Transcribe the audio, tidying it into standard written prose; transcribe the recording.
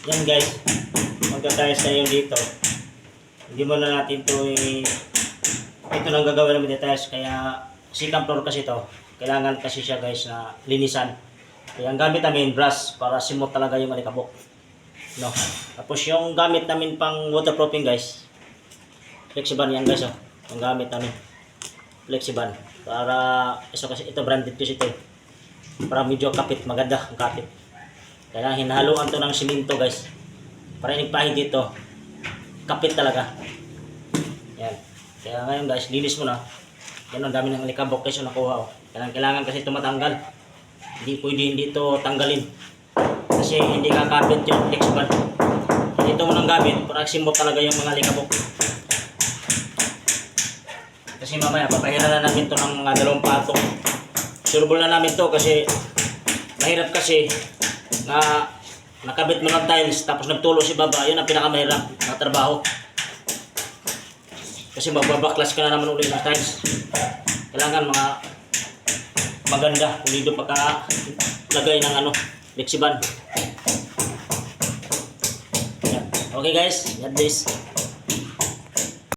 Yan guys, magka-tiles tayo dito. Hindi mo na natin ito ito nang gagawin namin details. Kaya second floor kasi ito. Kailangan kasi siya guys na linisan. Kaya ang gamit namin brush para simot talaga yung alikabok. No. Tapos yung gamit namin pang waterproofing guys. Flexiban yan guys. Yung gamit namin. Flexiban. Para kasi ito branded kasi ito. Para medyo kapit, maganda ang kapit. Kaya hinahaluan to ng simento guys. Para inigpahid dito. Kapit talaga. Yan. Kaya ngayon guys, linis mo na. Yan ang dami ng alikabok guys yung nakuha. Kailangan kasi ito matanggal. Hindi pwede hindi ito tanggalin. Kasi hindi kakapit yung flexible. Ito mo nang gamit para simot talaga yung mga alikabok. Kasi mamaya papahiran na namin to ng mga 2 patong. Sureball na namin to kasi mahirap kasi na nakabit mo ng tiles tapos nagtulo si baba. Yun ang pinakamahirap na trabaho. Kasi magbabaklas ka na naman ulit ng tiles. Kailangan mga maganda, pulido pagka lagay ng flexiban. Okay guys, got this.